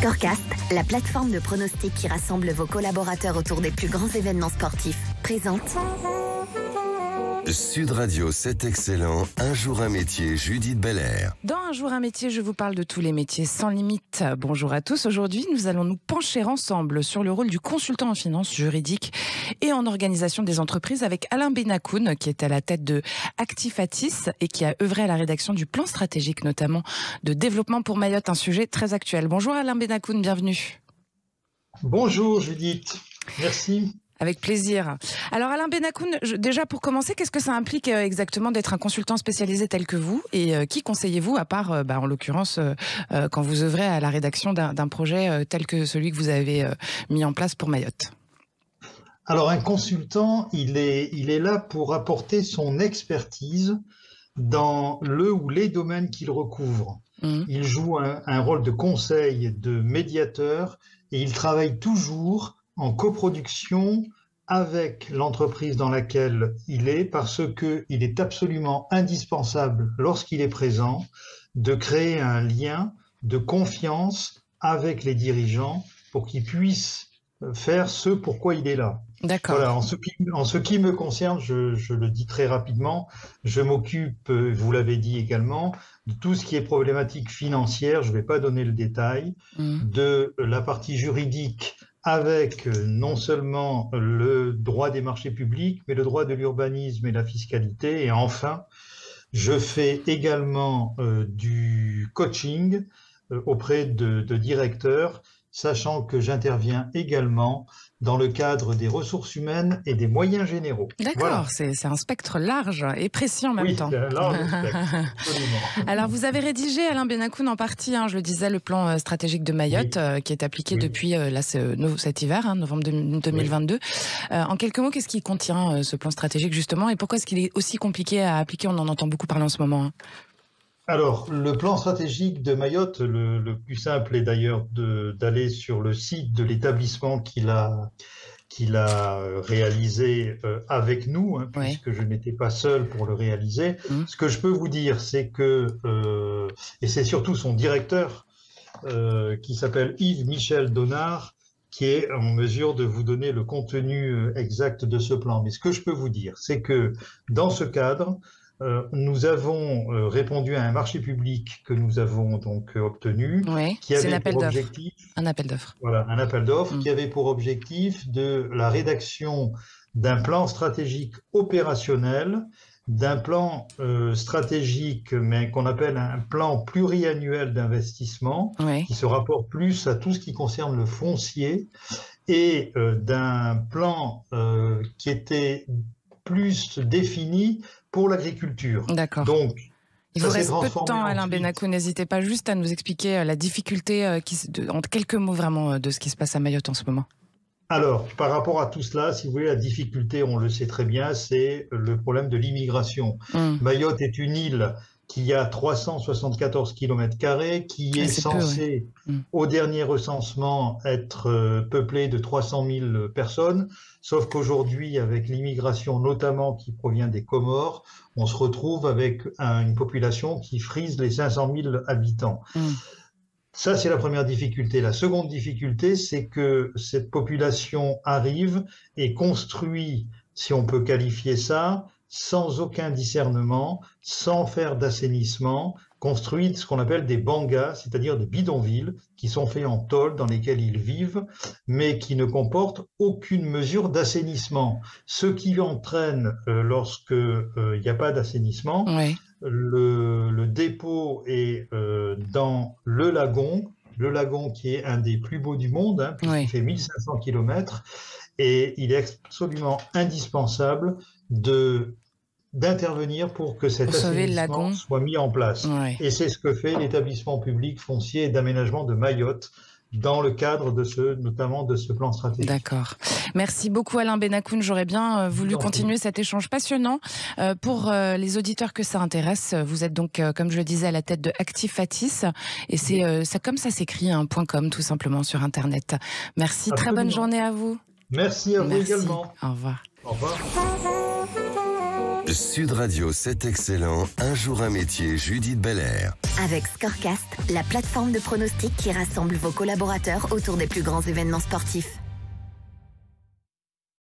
Scorecast, la plateforme de pronostic qui rassemble vos collaborateurs autour des plus grands événements sportifs, présente Sud Radio, c'est excellent. Un jour un métier, Judith Belair. Dans Un jour un métier, je vous parle de tous les métiers sans limite. Bonjour à tous. Aujourd'hui, nous allons nous pencher ensemble sur le rôle du consultant en finance juridique et en organisation des entreprises avec Alain Benakoun, qui est à la tête de Actifatis et qui a œuvré à la rédaction du plan stratégique, notamment de développement pour Mayotte, un sujet très actuel. Bonjour Alain Benakoun, bienvenue. Bonjour Judith, merci. Avec plaisir. Alors Alain Benakoun, déjà pour commencer, qu'est-ce que ça implique exactement d'être un consultant spécialisé tel que vous et qui conseillez-vous à part, en l'occurrence, quand vous œuvrez à la rédaction d'un projet tel que celui que vous avez mis en place pour Mayotte? Alors un consultant, il est là pour apporter son expertise dans le ou les domaines qu'il recouvre. Il joue un rôle de conseil, de médiateur et il travaille toujours en coproduction avec l'entreprise dans laquelle il est, parce qu'il est absolument indispensable, lorsqu'il est présent, de créer un lien de confiance avec les dirigeants pour qu'ils puissent faire ce pourquoi il est là. D'accord. Voilà, en ce qui me concerne, je le dis très rapidement, je m'occupe, vous l'avez dit également, de tout ce qui est problématique financière, je ne vais pas donner le détail, de la partie juridique, avec non seulement le droit des marchés publics, mais le droit de l'urbanisme et la fiscalité. Et enfin, je fais également du coaching auprès de directeurs, sachant que j'interviens également dans le cadre des ressources humaines et des moyens généraux. D'accord, voilà. C'est un spectre large et précis en même temps. Oui, c'est un large spectre, absolument. Alors, vous avez rédigé, Alain Benakoun, en partie, je le disais, le plan stratégique de Mayotte, qui est appliqué depuis cet hiver, novembre 2022. En quelques mots, qu'est-ce qui contient ce plan stratégique, justement, et pourquoi est-ce qu'il est aussi compliqué à appliquer? On en entend beaucoup parler en ce moment. Alors, le plan stratégique de Mayotte, le plus simple est d'ailleurs d'aller sur le site de l'établissement qu'il a réalisé avec nous, puisque je n'étais pas seul pour le réaliser. Ce que je peux vous dire, c'est que, et c'est surtout son directeur, qui s'appelle Yves-Michel Donard, qui est en mesure de vous donner le contenu exact de ce plan. Mais ce que je peux vous dire, c'est que dans ce cadre, nous avons répondu à un marché public que nous avons donc obtenu, qui avait pour objectif un appel d'offres. Voilà, un appel d'offres qui avait pour objectif de la rédaction d'un plan stratégique opérationnel, d'un plan stratégique, mais qu'on appelle un plan pluriannuel d'investissement, qui se rapporte plus à tout ce qui concerne le foncier, et d'un plan qui était plus défini pour l'agriculture. D'accord. Donc, il vous reste peu de temps, Alain Benakoun. N'hésitez pas juste à nous expliquer la difficulté, en quelques mots vraiment, de ce qui se passe à Mayotte en ce moment. Alors, par rapport à tout cela, si vous voulez, la difficulté, on le sait très bien, c'est le problème de l'immigration. Mayotte est une île qui a 374 km², qui est censée, au dernier recensement, être peuplée de 300 000 personnes. Sauf qu'aujourd'hui, avec l'immigration notamment qui provient des Comores, on se retrouve avec une population qui frise les 500 000 habitants. Ça, c'est la première difficulté. La seconde difficulté, c'est que cette population arrive et construit, si on peut qualifier ça, sans aucun discernement, sans faire d'assainissement, construit ce qu'on appelle des bangas, c'est-à-dire des bidonvilles, qui sont faits en tôle, dans lesquels ils vivent, mais qui ne comportent aucune mesure d'assainissement. Ce qui entraîne, lorsque il n'y a pas d'assainissement, le dépôt est dans le lagon qui est un des plus beaux du monde, puisqu'il fait 1500 km, et il est absolument indispensable d'intervenir pour que cet assainissement soit mis en place. Et c'est ce que fait l'établissement public foncier et d'aménagement de Mayotte dans le cadre notamment de ce plan stratégique. D'accord. Merci beaucoup Alain Benakoun. J'aurais bien voulu continuer cet échange passionnant. Pour les auditeurs que ça intéresse, vous êtes donc, comme je le disais, à la tête de Actifatis. Et c'est comme ça s'écrit, .com tout simplement sur Internet. Merci, très bonne journée à vous. Merci à vous également. Au revoir. Au revoir. Sud Radio, c'est excellent. Un jour un métier, Judith Belair. Avec Scorecast, la plateforme de pronostics qui rassemble vos collaborateurs autour des plus grands événements sportifs.